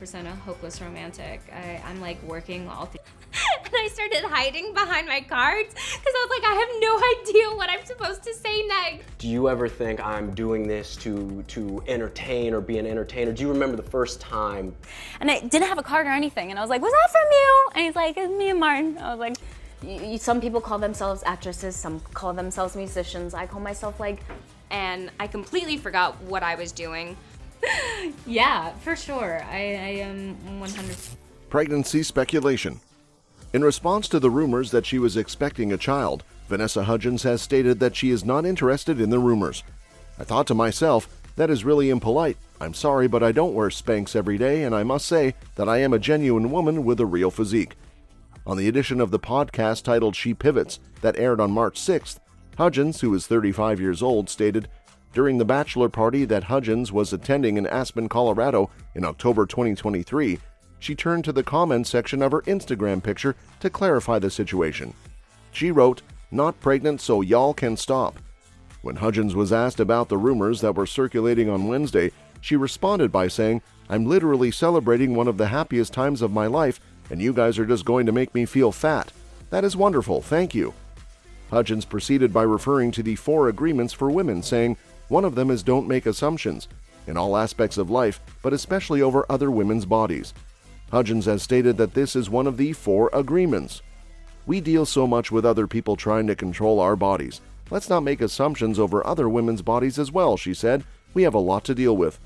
A hopeless romantic. I'm like working all through. And I started hiding behind my cards because I was like, I have no idea what I'm supposed to say next. Do you ever think I'm doing this to entertain or be an entertainer? Do you remember the first time? And I didn't have a card or anything, and I was like, was that from you? And he's like, it's me and Martin. I was like, some people call themselves actresses, some call themselves musicians. I call myself like, and I completely forgot what I was doing. Yeah, for sure. I am 100. Pregnancy speculation. In response to the rumors that she was expecting a child, Vanessa Hudgens has stated that she is not interested in the rumors. I thought to myself, that is really impolite. I'm sorry, but I don't wear Spanx every day, and I must say that I am a genuine woman with a real physique. On the edition of the podcast titled She Pivots that aired on March 6th, Hudgens, who is 35 years old, stated, during the bachelor party that Hudgens was attending in Aspen, Colorado in October 2023, she turned to the comments section of her Instagram picture to clarify the situation. She wrote, "Not pregnant so y'all can stop." When Hudgens was asked about the rumors that were circulating on Wednesday, she responded by saying, "I'm literally celebrating one of the happiest times of my life, and you guys are just going to make me feel fat. That is wonderful, thank you." Hudgens proceeded by referring to the 4 agreements for women, saying, one of them is don't make assumptions in all aspects of life, but especially over other women's bodies. Hudgens has stated that this is one of the 4 agreements. We deal so much with other people trying to control our bodies. Let's not make assumptions over other women's bodies as well, she said. We have a lot to deal with.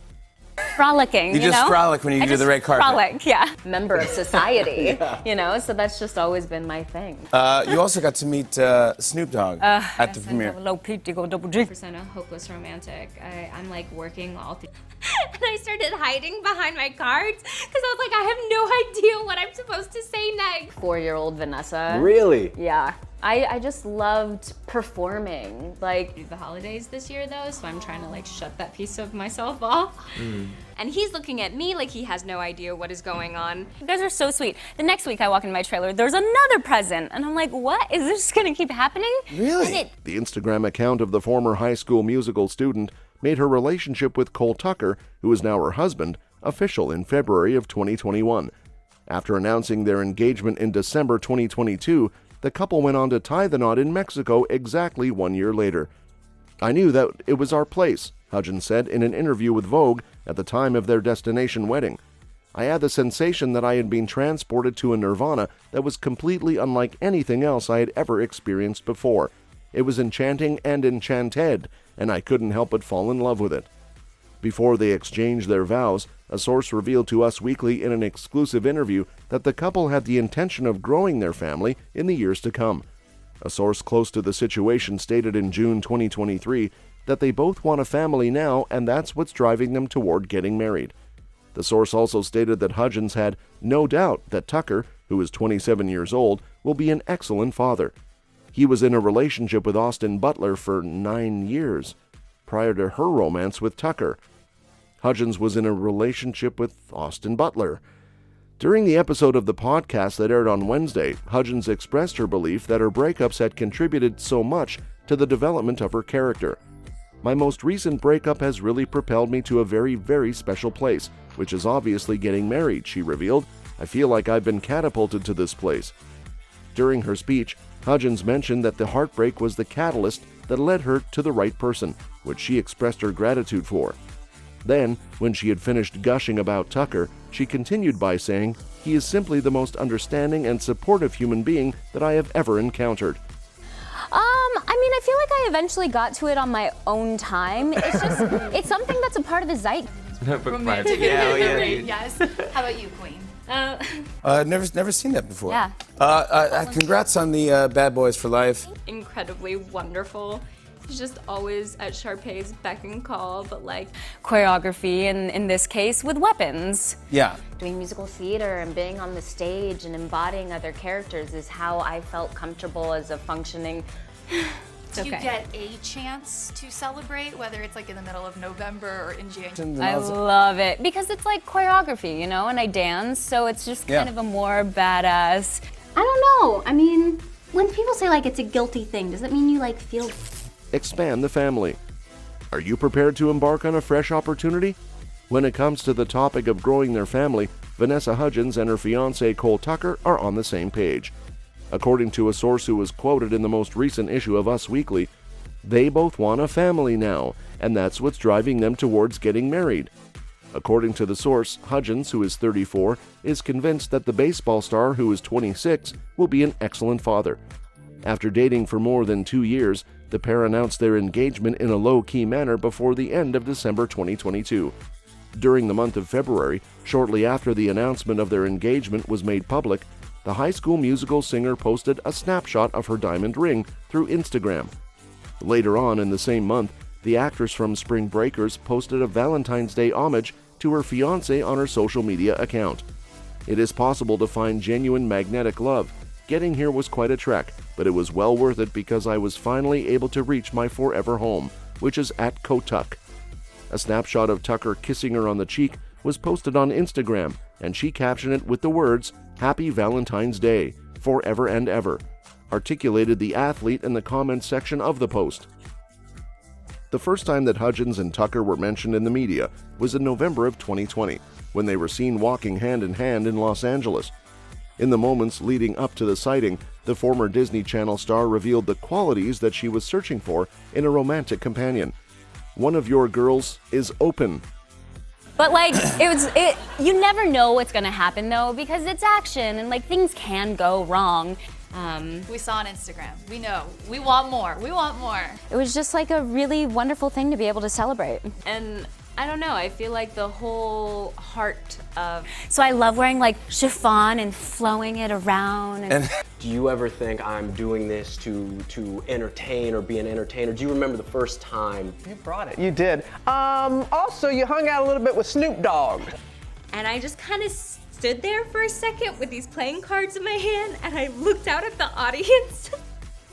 frolicking, you just know? frolic when you do the red carpet. Frolic, yeah. Member of society, you know, so that's just always been my thing. You also got to meet Snoop Dogg at the premiere. Low Pete, double G. A hopeless romantic. I'm like working all through. And I started hiding behind my cards because I was like, I have no idea what I'm supposed to say next. 4-year-old Vanessa. Really? Yeah. I just loved performing. Like, The holidays this year though, so I'm trying to like shut that piece of myself off. And he's looking at me like he has no idea what is going on. you guys are so sweet. The next week I walk into my trailer, there's another present. And I'm like, what? Is this gonna keep happening? Really? The Instagram account of the former high school musical student made her relationship with Cole Tucker, who is now her husband, official in February of 2021. After announcing their engagement in December 2022, the couple went on to tie the knot in Mexico exactly 1 year later. "I knew that it was our place," Hudgens said in an interview with Vogue at the time of their destination wedding. "I had the sensation that I had been transported to a nirvana that was completely unlike anything else I had ever experienced before. It was enchanting and enchanted, and I couldn't help but fall in love with it." Before they exchanged their vows, a source revealed to Us Weekly in an exclusive interview that the couple had the intention of growing their family in the years to come. A source close to the situation stated in June 2023 that they both want a family now, and that's what's driving them toward getting married. The source also stated that Hudgens had no doubt that Tucker, who is 27 years old, will be an excellent father. He was in a relationship with Austin Butler for 9 years, prior to her romance with Tucker. Hudgens was in a relationship with Austin Butler. During the episode of the podcast that aired on Wednesday, Hudgens expressed her belief that her breakups had contributed so much to the development of her character. "My most recent breakup has really propelled me to a very, very special place, which is obviously getting married," she revealed. "I feel like I've been catapulted to this place." During her speech, Hudgens mentioned that the heartbreak was the catalyst that led her to the right person, which she expressed her gratitude for. Then, when she had finished gushing about Tucker, she continued by saying, "He is simply the most understanding and supportive human being that I have ever encountered." I mean, I feel like I eventually got to it on my own time. It's just, it's something that's a part of the zeitgeist. Romantic yes. How about you, Queen? Never seen that before. Yeah. Congrats on the Bad Boys for Life. Incredibly wonderful. He's just always at Sharpay's beck and call, but like Choreography, and in this case, with weapons. Yeah. Doing musical theater and being on the stage and embodying other characters is how I felt comfortable as a functioning. Do you get a chance to celebrate, whether it's like in the middle of November or in January? I love it because it's like choreography, you know, and I dance, so it's just kind of a more badass. I don't know. I mean, when people say like it's a guilty thing, does that mean you like feel? Expand the family. Are you prepared to embark on a fresh opportunity? When it comes to the topic of growing their family, Vanessa Hudgens and her fiancé Cole Tucker are on the same page. According to a source who was quoted in the most recent issue of Us Weekly, they both want a family now, and that's what's driving them towards getting married. According to the source, Hudgens, who is 34, is convinced that the baseball star, who is 26, will be an excellent father. After dating for more than 2 years, the pair announced their engagement in a low-key manner before the end of December 2022. During the month of February, shortly after the announcement of their engagement was made public, the High School Musical singer posted a snapshot of her diamond ring through Instagram. Later on in the same month, the actress from Spring Breakers posted a Valentine's Day homage to her fiancé on her social media account. It is possible to find genuine magnetic love. Getting here was quite a trek, but it was well worth it because I was finally able to reach my forever home, which is at Kotuck. A snapshot of Tucker kissing her on the cheek was posted on Instagram, and she captioned it with the words, "Happy Valentine's Day, forever and ever," articulated the athlete in the comments section of the post. The first time that Hudgens and Tucker were mentioned in the media was in November of 2020, when they were seen walking hand in hand in Los Angeles. In the moments leading up to the sighting, the former Disney Channel star revealed the qualities that she was searching for in a romantic companion. "One of your girls is open." But like, you never know what's gonna happen though, because it's action and like things can go wrong. We saw on Instagram. We know. We want more. We want more. It was just like a really wonderful thing to be able to celebrate. And I don't know, I feel like the whole heart of... So I love wearing like chiffon and flowing it around. And Do you ever think I'm doing this to entertain or be an entertainer? Do you remember the first time? You brought it. You did. Also, you hung out a little bit with Snoop Dogg. And I just kind of stood there for a second with these playing cards in my hand, and I looked out at the audience.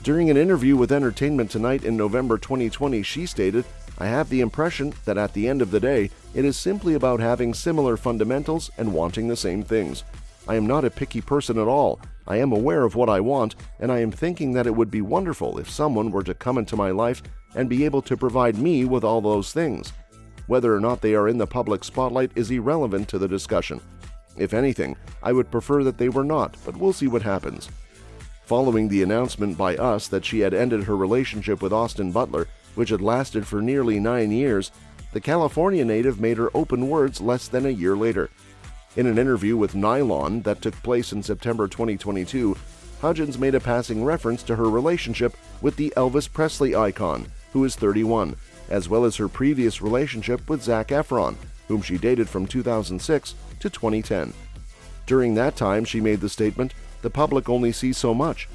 During an interview with Entertainment Tonight in November 2020, she stated, "I have the impression that at the end of the day, it is simply about having similar fundamentals and wanting the same things. I am not a picky person at all. I am aware of what I want, and I am thinking that it would be wonderful if someone were to come into my life and be able to provide me with all those things. Whether or not they are in the public spotlight is irrelevant to the discussion. If anything, I would prefer that they were not, but we'll see what happens." Following the announcement by Us that she had ended her relationship with Austin Butler, which had lasted for nearly 9 years, the California native made her open words less than a year later. In an interview with Nylon that took place in September 2022, Hudgens made a passing reference to her relationship with the Elvis Presley icon, who is 31, as well as her previous relationship with Zac Efron, whom she dated from 2006 to 2010. During that time, she made the statement, "The public only sees so much."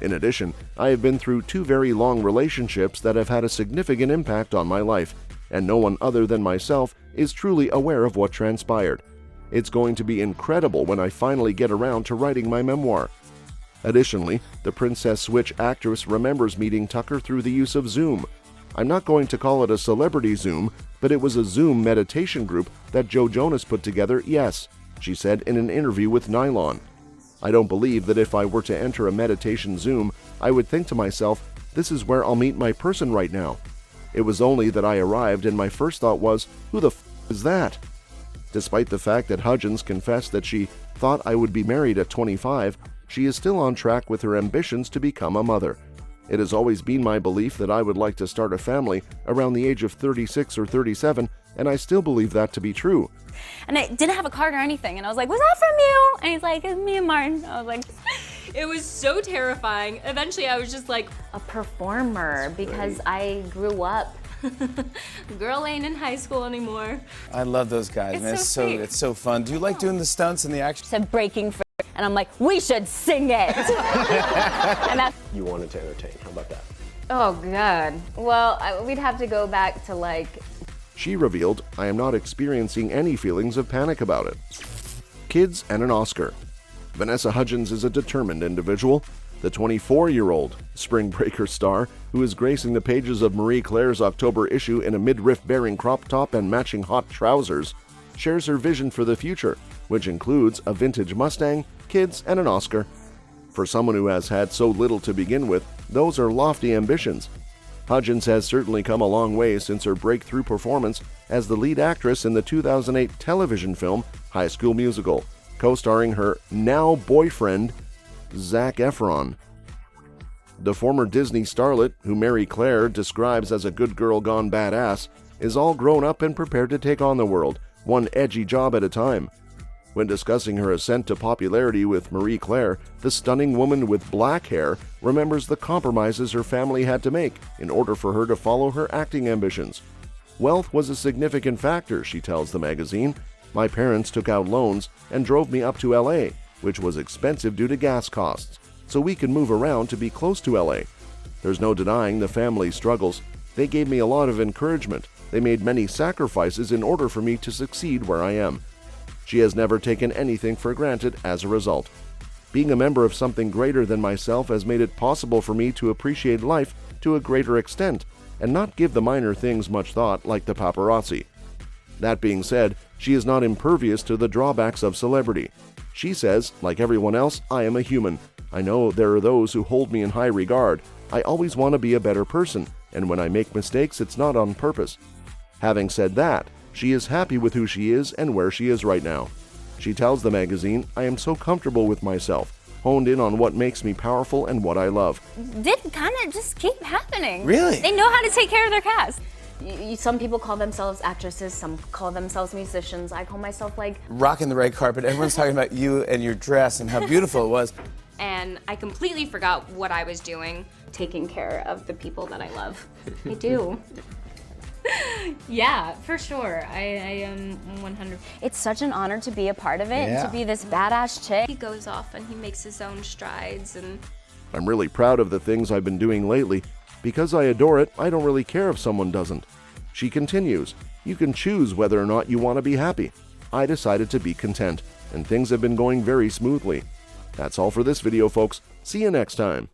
In addition, "I have been through 2 very long relationships that have had a significant impact on my life, and no one other than myself is truly aware of what transpired. It's going to be incredible when I finally get around to writing my memoir." Additionally, the Princess Switch actress remembers meeting Tucker through the use of Zoom. "I'm not going to call it a celebrity Zoom, but it was a Zoom meditation group that Joe Jonas put together, yes," she said in an interview with Nylon. "I don't believe that if I were to enter a meditation Zoom, I would think to myself, this is where I'll meet my person right now. It was only that I arrived and my first thought was, who the f is that?" Despite the fact that Hudgens confessed that she thought I would be married at 25, she is still on track with her ambitions to become a mother. "It has always been my belief that I would like to start a family around the age of 36 or 37, and I still believe that to be true." And I didn't have a card or anything. And I was like, "Was that from you?" And he's like, "It's me and Martin." I was like, It was so terrifying. Eventually I was just like, a performer, because I grew up. girl ain't in high school anymore. I love those guys, It's man. so fake. It's so fun. Do you like doing the stunts and the action? Said breaking free. And I'm like, we should sing it. And that's, You wanted to entertain. How about that? oh God. Well, we'd have to go back to like, She revealed, "I am not experiencing any feelings of panic about it." Kids and an Oscar. Vanessa Hudgens is a determined individual. The 24-year-old Spring Breakers star, who is gracing the pages of Marie Claire's October issue in a midriff-bearing crop top and matching hot trousers, shares her vision for the future, which includes a vintage Mustang, kids, and an Oscar. For someone who has had so little to begin with, those are lofty ambitions. Hudgens has certainly come a long way since her breakthrough performance as the lead actress in the 2008 television film High School Musical, co-starring her now boyfriend, Zac Efron. The former Disney starlet, who Marie Claire describes as a good girl gone badass, is all grown up and prepared to take on the world, one edgy job at a time. When discussing her ascent to popularity with Marie Claire, the stunning woman with black hair remembers the compromises her family had to make in order for her to follow her acting ambitions. Wealth was a significant factor, she tells the magazine. My parents took out loans and drove me up to LA, which was expensive due to gas costs, so we could move around to be close to LA. There's no denying the family's struggles. They gave me a lot of encouragement. They made many sacrifices in order for me to succeed where I am. She has never taken anything for granted as a result. Being a member of something greater than myself has made it possible for me to appreciate life to a greater extent and not give the minor things much thought like the paparazzi. That being said, she is not impervious to the drawbacks of celebrity. She says, like everyone else, I am a human. I know there are those who hold me in high regard. I always want to be a better person, and when I make mistakes, it's not on purpose. Having said that, she is happy with who she is and where she is right now. She tells the magazine, I am so comfortable with myself, honed in on what makes me powerful and what I love. Did kind of just keep happening. Really? They know how to take care of their cast. Some people call themselves actresses, some call themselves musicians. I call myself like... Rocking the red carpet. Everyone's talking about you and your dress and how beautiful it was. And I completely forgot what I was doing. Taking care of the people that I love. I do. Yeah, for sure. I am 100. It's such an honor to be a part of it, Yeah. to be this badass chick. He goes off and he makes his own strides and... I'm really proud of the things I've been doing lately. Because I adore it, I don't really care if someone doesn't. She continues, you can choose whether or not you want to be happy. I decided to be content, and things have been going very smoothly. That's all for this video, folks. See you next time.